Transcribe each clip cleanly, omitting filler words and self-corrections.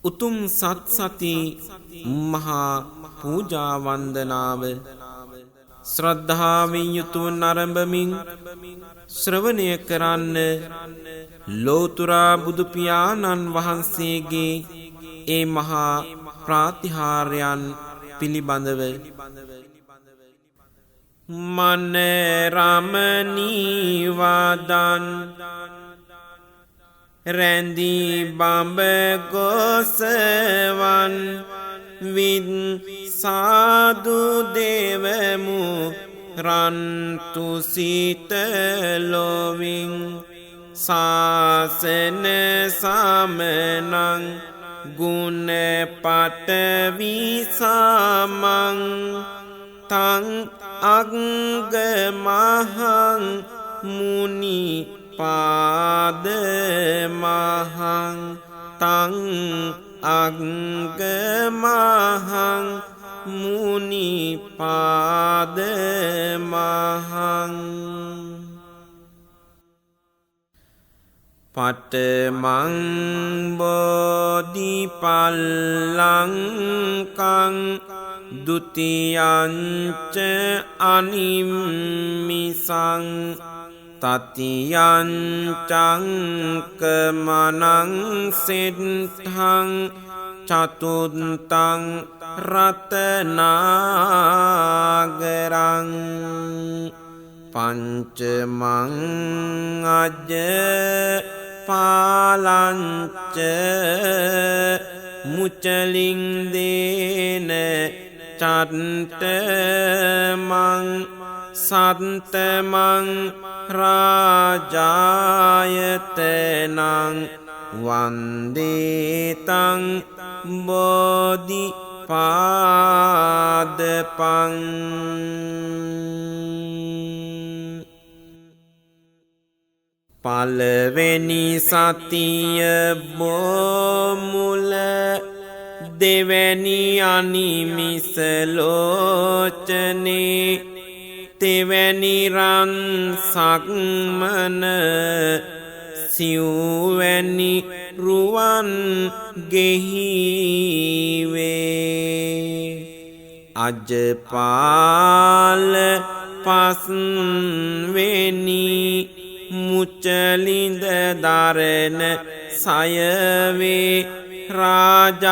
උතුම් සත් සති මහා පූජා වන්දනාව ශ්‍රද්ධාවෙන් යුතුව නරඹමින් ශ්‍රවණය කරන්න ලෝතුරා බුදු පියාණන් වහන්සේගේ ඒ මහා ප්‍රාතිහාර්යයන් පිළිබඳව මන රමණී වදන් රැඳී බඹ ගොසවන් විත් සාදු දේවමු රන්තු සීතලොවින් සාසන සමනං ගුණ පටවි සමං තං අග්ගමහං මුනි පාද මහං තං අග්ගමහං මුනි පාද මහං පඨමං බෝධිපල්ලංකං ဒုတိယං ච අනිම්මිසං තතියං චංකමනං සිද්ධං චතුත්තං රතනාගරං පංචමං අජ්ජ පාලංච මුචලින් දේන චත්තමං සත්තමං රාජායතනං වන්දේතං බෝධි පාදපං පළවෙනි සතිය බොමුල දෙවැනි අනිමිස ලෝචනේ තෙවැනි රන් සක්මන සිව්වැනි රුවන් ගෙහිවේ අජපාල පස්වෙනි මුචලින්ද දරන සයවේ රාජායතන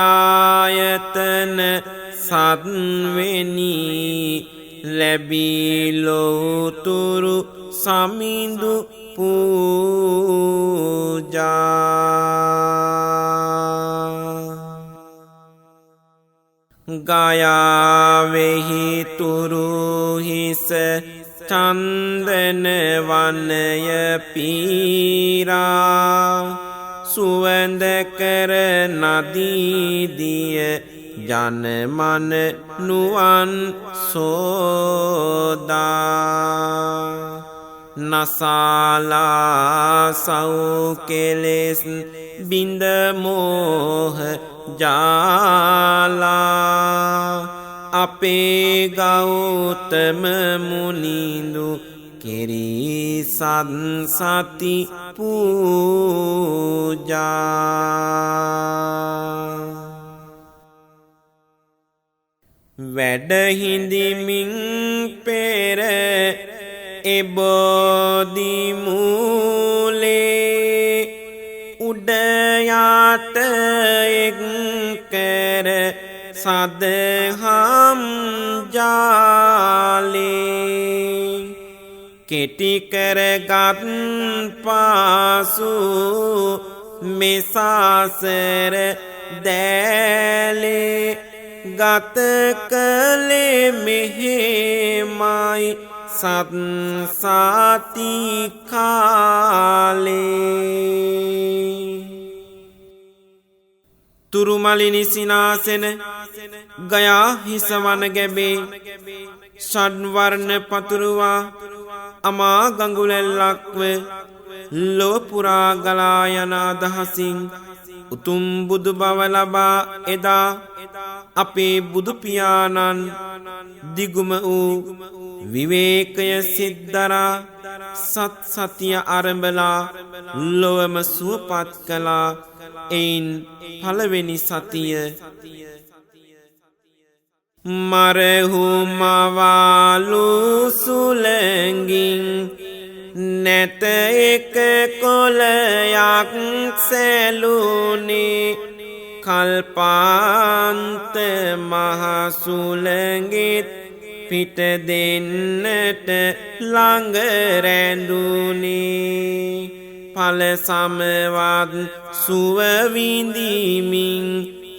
සත්වෙනි ලැබී ලෝතුරු සමිඳු පූජා ගයාවෙහි තුරු හිස චන්දන වනය පීරා සුවඳ කර නදීදිය ජනමන නුවන් සෝදා නසාලා සෞකෙලෙස් බිඳ මෝහ ජාලා අපේ ගෞතම මුනිඳු කෙරී සත්සති පූජා වැඩහිඳිමින් පෙර එබෝධි මූලේ උඩයාට එක් කර සදහම් ජාලේ කෙටි කරගත් පාසු මෙසාසර දෑලේ ගත කළේ මෙහෙමයි සත්සති කාලේ තුරුමලිනි සිනාසෙන ගයා හිසවන ගැබේ ෂඩ්වර්ණ පතුරුවා අමා ගඟුලැල්ලක්ව ලොවපුරා ගලා යන අදහසින් උතුම් බුදු බව ලබා එදා අපේ බුදු පියාණන් දිගුම වූ විවේකය සිද්දරා සත් සතිය ආරම්භලා ලොවම සුවපත් කළා එයින් පළවෙනි සතිය මරහු මවාලු සුලංගින් නැත එක කොළයක් සැලුනේ කල්පාන්ත මහසුලංගිත් පිට දෙන්නට ළඟ රැඳුනේ පල සමවත් සුව විඳිමින්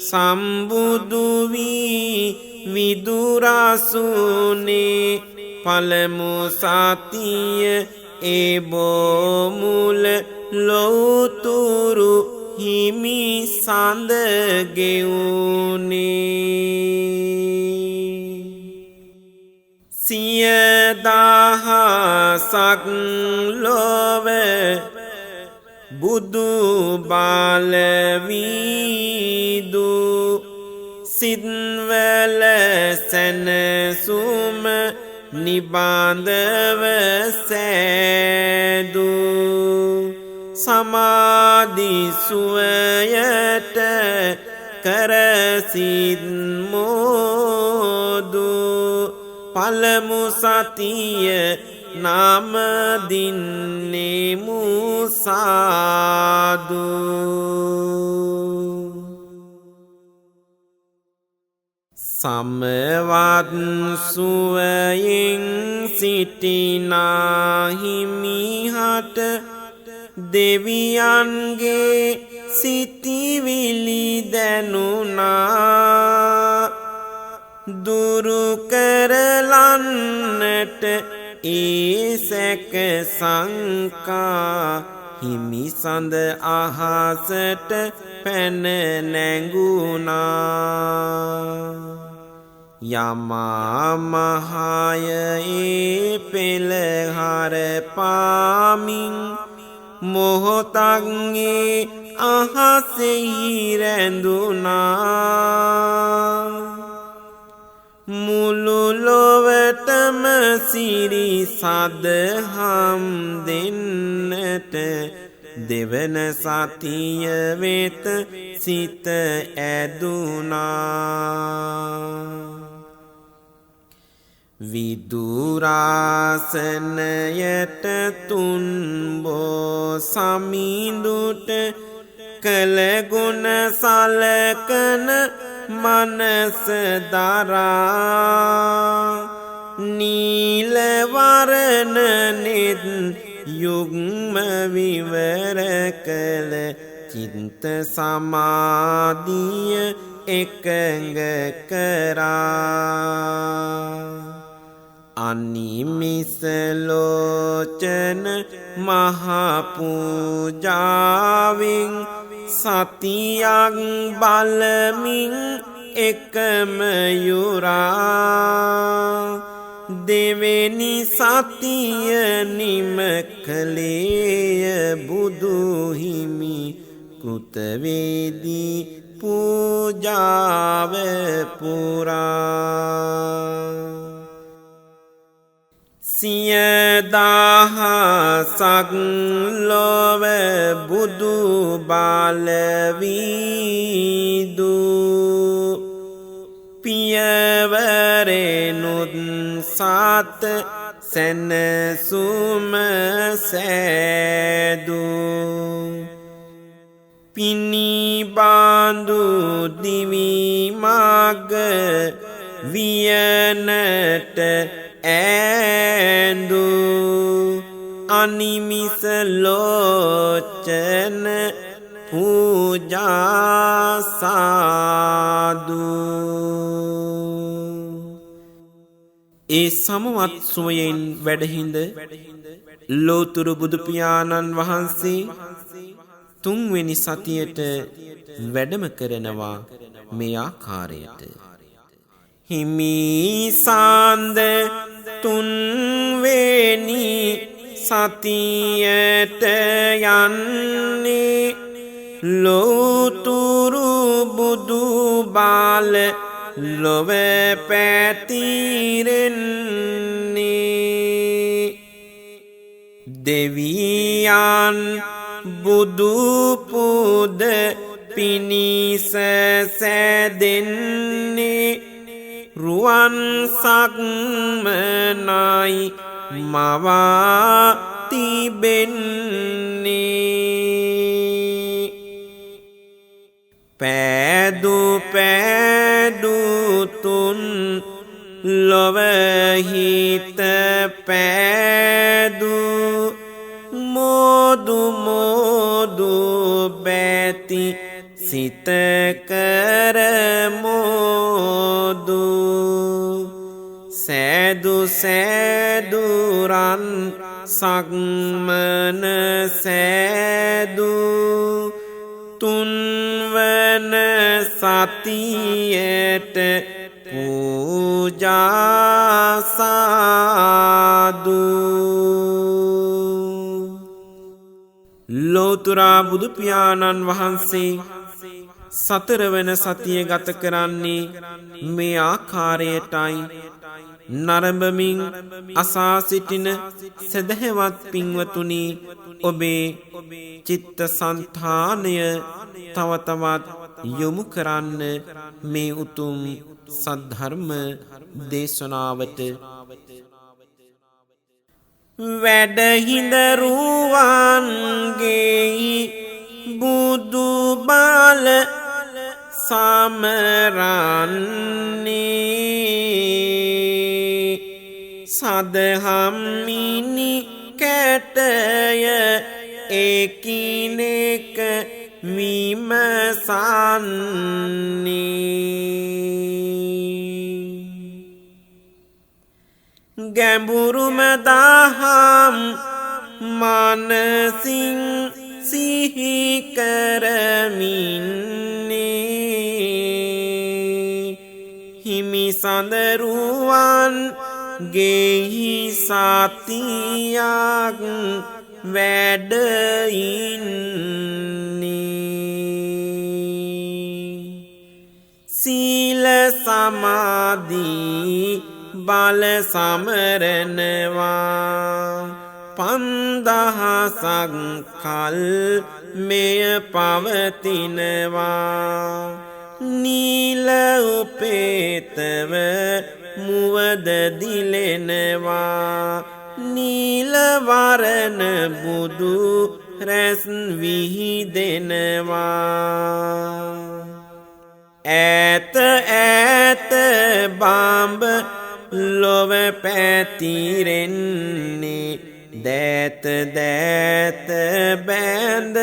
සම්බුදු වී විදුරසුනේ පළමු සතිය ඒ බොමුල ලෝතුරු හිමි සඳ ගෙවුනේ සියදහසක් ලොව බුදු බාල වීදු සිත්වල සැනසුම නිබාඳව සෑදු සමාධි සුවයට කරසිත් මෝදු පළමු සතිය නාම දින්නෙමු සාදු සමවත් සුවයෙන් සිටිනා හිමිහට දෙවියන්ගේ සිතිවිලි දැනුණා දුරු කරලන්නට ඒ සැක සංකා හිමි සඳ අහසට පැන නැගුණා යමා මහයේ පෙළහර පාමින් මොහොතක්ගේ අහසෙහි රැඳුණා මුළු ලොවටම සිරි සදහම් දෙන්නට දෙවන සතිය වෙත සිත ඇදුනා විදුරාසනයට තුන්බෝ සමිඳුට කළගුණ සලකන මනස දරා නීලවරණ නෙත් යුග්ම විවර කළ චිත්ත සමාධිය එකඟ කරා අනිමිස ලෝචන මහපූජාවෙන් සතියක් බලමින් එකම යුරා දෙවෙනි සතිය නිම කළේය බුදු හිමි කෘතවේදී පූජාව පුරා සියදහසක් ලොව බුදු බාල වීදු පියවරෙනුත් සත් සැනසුම සෑදු පිණිබාඳු දිවි මග වියනට ඇඳු අනිමිස ලෝචන පූජා සාදු ඒ සමවත් සුවයෙන් වැඩහිඳ ලෝතුරු බුදු පියාණන් වහන්සේ තුන්වෙනි සතියට වැඩම කරනවා මේ ආකාරයට හිමි සාන්ද තුන්වෙනි සතියට යන්නේ ලෝතුරු බුදු බාල ලොව පැතිරෙන්නේ දෙවියන් බුදු පුද පිණිස සැදෙන්නේ රුවන් සක්මනයි මවා තිබෙන්නේ පෑදු පෑදුතුන් ලොවහිත පෑදු මෝදු මෝදු බැති සිත කරමෝදු සෑදු සෑදුරන් සක්මන සෑදු තුන්වන සතියට පූජා සාදු ලෝතුරා බුදු පියාණන් වහන්සේ සතරවන සතිය ගත කරන්නේ මේ ආකාරයටයි නරඹමින් අසා සිටින සදහැවත් පින්වතුනි ඔබේ චිත්ත සංතානය තව තවත් යොමු කරන්න මේ උතුම් සද්ධර්ම දේශනාවට වැඩහිඳරුවන්ගේ බුදු බාල සමරන්නේ සදහම්මිනි කැටය එකිනෙක විමසන්නේ ගැඹුරුම දහම් මනසින් සිහි කරමින්නේ හිමි සඳරුවන් ගෙහි සතියක් වැඩ ඉන්නේ සීල සමාධි බල සමරනවා පන්දහසක් කල් මෙය පවතිනවා නීල උපේතව මුවද දිලෙනවා නීලවරණ බුදු රැස් විහිදෙනවා ඈත ඈත බාඹ ලොව පැතිරෙන්නේ දෑත දෑත බැඳ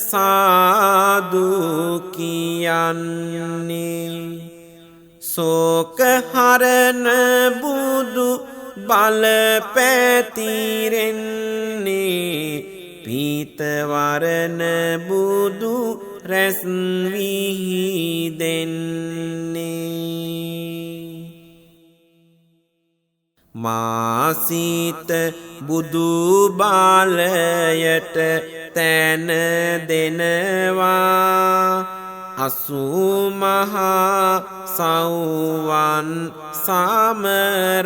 සාදු කියන්නේ සෝක හරණ බුදු බල පැතිරෙන්නේ පීතවරණ බුදු රැස් විහිදෙන්නේ මාසිත බුදු බාලයට තැන දෙනවා අසුමහා සෞවන් සමරනවා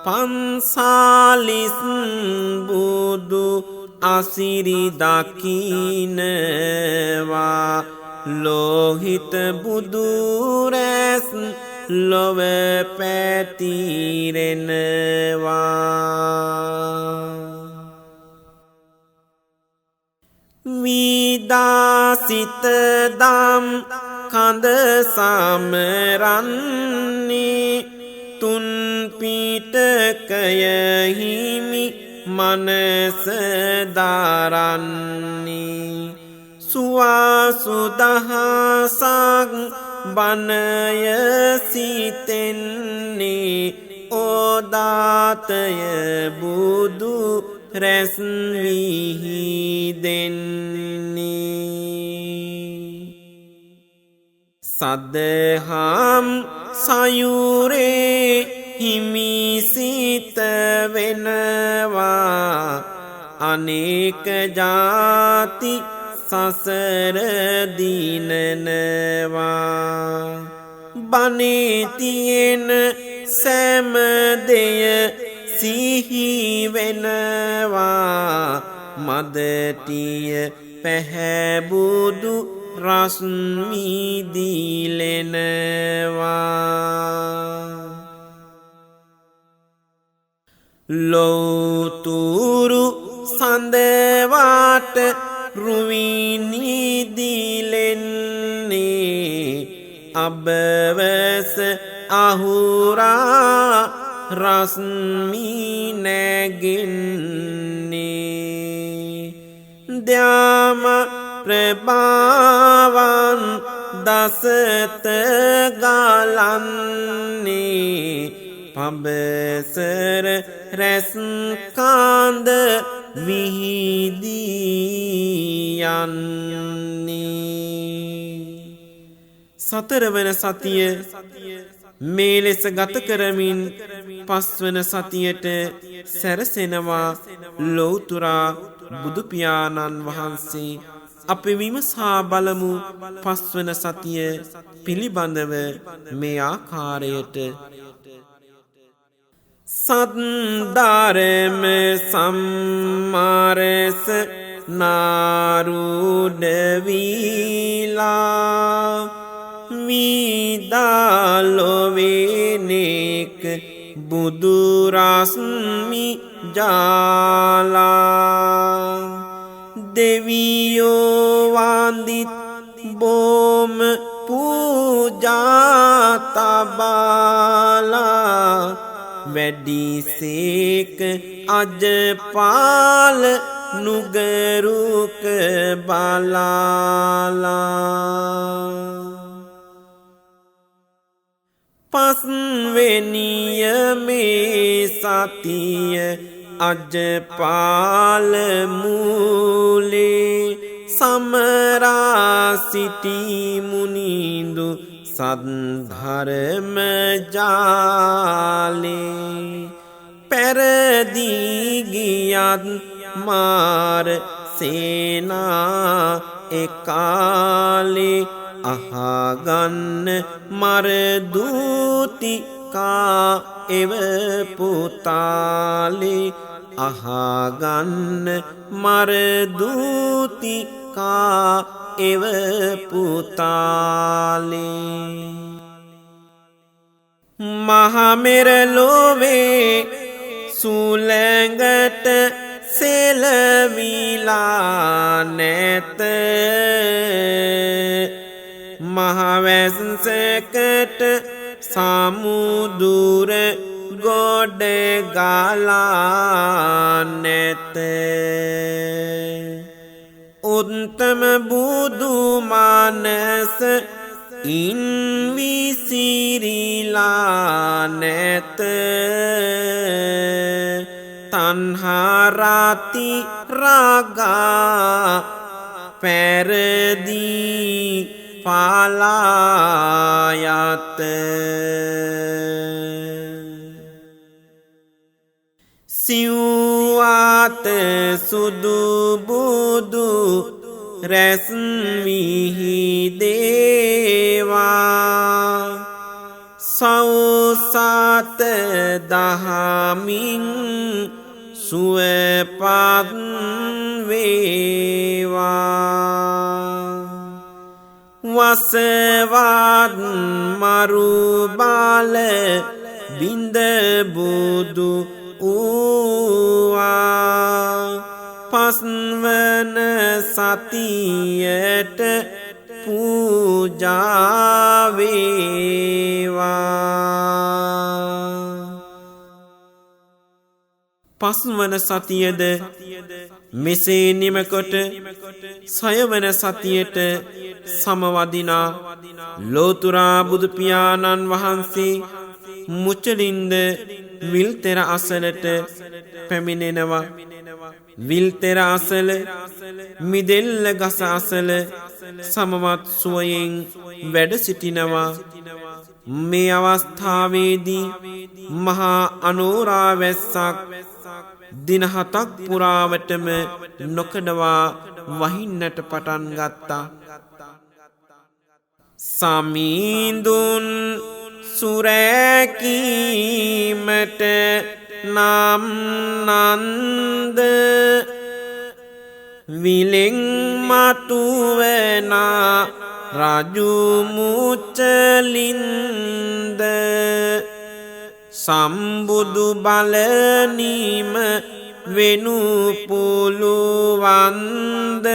පන්සාලිස් බුදු අසිරි දකිනවා ලෝහිත බුදු රැස් ලොව පැතිරෙනවා විදාසිත දම් කඳ සමරන්නේ තුන් පිටකය හිමි මනස දරන්නේ සුවාසුදහසක් බණය සිතෙන්නේ ඕදාතය බුදු රැස් විහිදෙන්නේ සදහම් සයුරේ හිමිසිත වෙනවා අනේක ජාති සසර දිනනවා බනේ තියෙන සෑම දෙය සිහි වෙනවා මදටිය පැහැබුදු රශ්මි දීලෙනවා ලෝතුරු සඳවාට රුවිනි දීලෙන්නේ අබවස අහුරා රශ්මි නැගෙන්නේ ධ්‍යාම ප්‍රභාවන් දසත ගලන්නේ පබසර රැස් කාන්ද විහිදී යන්නේ සතරවන සතිය මේ ලෙස ගත කරමින් පස්වන සතියට සැරසෙනවා ලෞතුරා බුදු පියාණන් වහන්සේ අපි විමසා බලමු පස්වන සතිය පිළිබඳව මේ ආකාරයට සද්දාරම සම්මාරස නාරුඩවීලා විදාලොවෙනෙක් බුදුරස්මි ජාලා දෙවියෝ වන්දිත් බොම පූජා තබාලා වැඩිසේක අජපාල නුගරුක බලාලා පස්වෙනිය මේ සතිය අජපාල මූලේ සමරා සිටි මුනිඳු සද්ධර්ම ජාලේ පැරදී ගියත් මාර සේනා එකාලේ අහගන්න මරදූතිකා එව පුතාලේ අහගන්න මරදූතිකා එව පුතාලේ මහමෙරලොවේ සුළඟට සෙලවිලා නැත මහවැස්සකට සමුදුර ගොඩ ගලා නැත උත්තම බුදු මානස ඉන් විසිරිලා නැත තණ්හාරති රාගා පැරදී පාලායත සිව්වාත සුදු බුදු රැස් විහිදේවා සෞසත දහමින් සුවපත් වේවා වසවත් මරු බාල බින්ද බුදු ඌවා පස්වන සතියට පූජා වේවා පස්වන සතියද මෙසේ නිමකොට සයවන සතියට සමවදිනා ලෝතුරා බුදු පියාණන් වහන්සේ මුචලින්ද විල්තෙර අසලට පැමිණෙනවා විල්තෙර අසල මිදෙල්ල ගස අසල සමවත් සුවයෙන් වැඩ සිටිනවා මේ අවස්ථාවේදී මහා අනෝරා වැස්සක් දින 7ක් පුරාවටම නොකඩවා වහින්නට පටන් ගත්තා සමීඳුන් සුරැකීමට නම් නන්ද විලෙන් මතුවනා රජු මුචලින්ද සම්බුදු බලනීම වෙනු පුළුවන්ද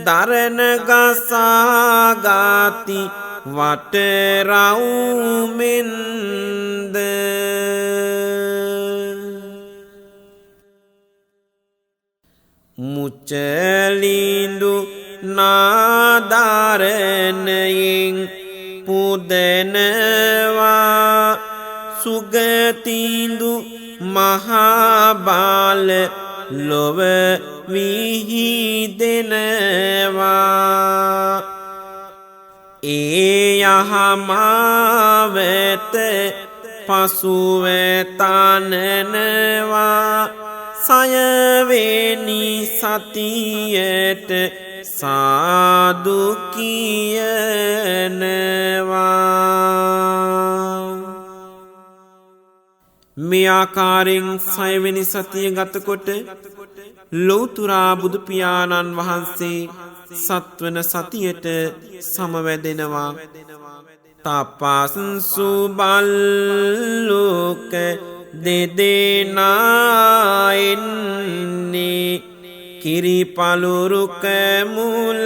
දරණ ගසාගාති වටරවුමෙන්ද මුචලින්දු නාදරණයෙන් පුදනවා සුගතින්දු මහාබාල ලොව විහිදෙනවා ඒ යහමාවත පසුව තනනවා සයවෙනි සතියට සාදු කියනවා මේ ආකාරයෙන් සයවෙනි සතිය ගතකොට ලෝතුරා බුදු පියාණන් වහන්සේ සත්වන සතියට සමවැදෙනවා තපස්සු බල්ලෝක දෙදෙනාෙන්නේ කිරිපලුරුක මුල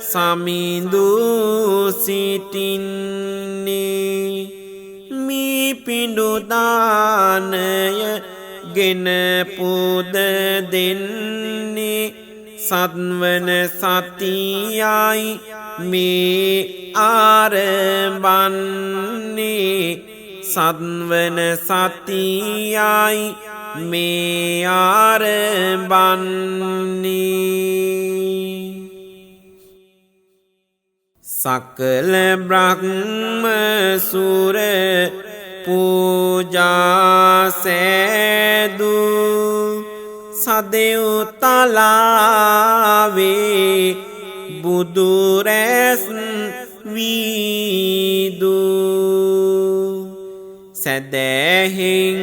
සමිඳු සිටින්නේ මී පිඬුදානය ගෙන පුද දෙන්නේ සත්වන සතියයි මේ ආරම්භන්නේ සත්වන සතියයි මේ ආරම්භන්නේ සකල බ්‍රහ්ම සුර පූජා සෑදු සදෙව්තලාවේ බුදුරැස් වීදු සැදැහෙන්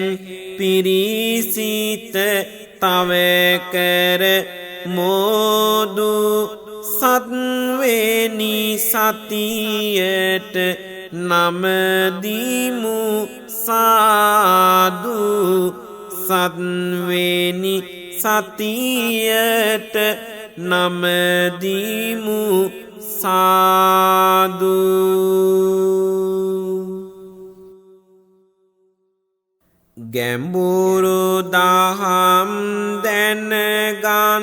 පිරිසිත තවකර මෝදු සත්වෙනි සතියට නමදිමු සාදු සත්වෙනි සතියට නමදිමු සාදු ගැඹුරු දහම් දැනගන්නා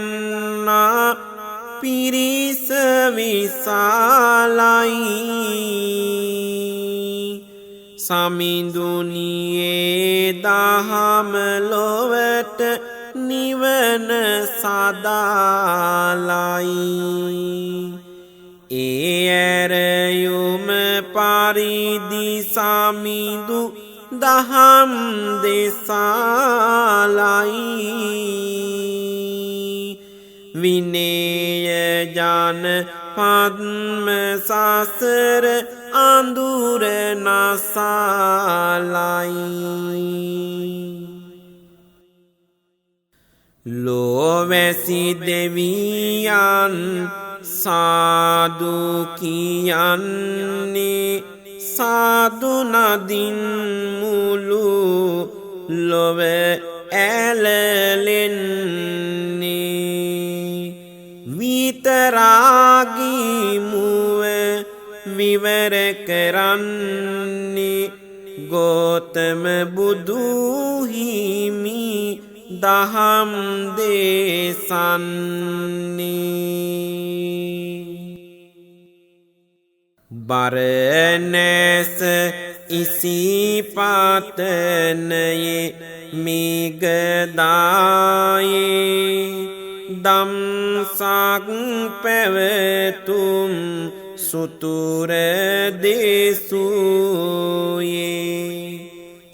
පිරිස විශාලයි සමිඳුනියේ දහම ලොවට නිවන සදාලයි ඒ ඇරයුම පරිදි සමිඳු දහම් දෙසාලයි විනේය ජන පද්ම සසර අඳුර නසාලයි ලෝවැසි දෙවියන් සාදු කියන්නේ සාදු නදින් මුළු ලොව ඇලලෙන්නේ විතරාගී මුව විවර කරන්නේ ගෝතම බුදු හිමි දහම් දේශන්නේ බරණැස ඉසිපාතනයේ මිගදායේ දම්සක් පැවතුම් සුතුර දේසුයේ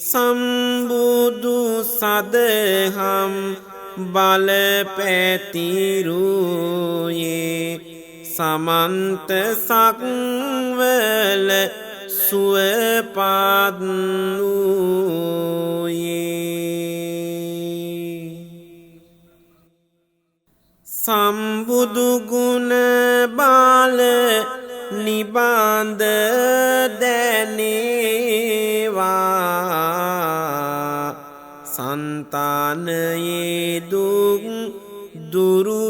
සම්බුදු සදහම් බල පැතිරුයේ සමන්ත සක්වල සුවපත් වූයේ සම්බුදු ගුණ බාල නිබන්ද දැනේවා සන්තානයේ දුක් දුරුවේවා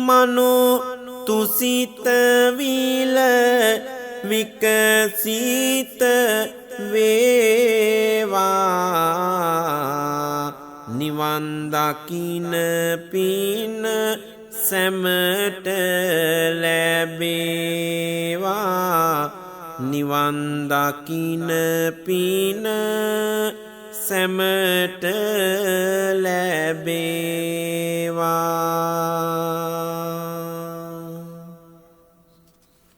මනෝ තුසිත විල විකසිත වේවා නිවන් දකින පින සැමට ලැබේවා නිවන් දකින පින සැමට ලැබේවා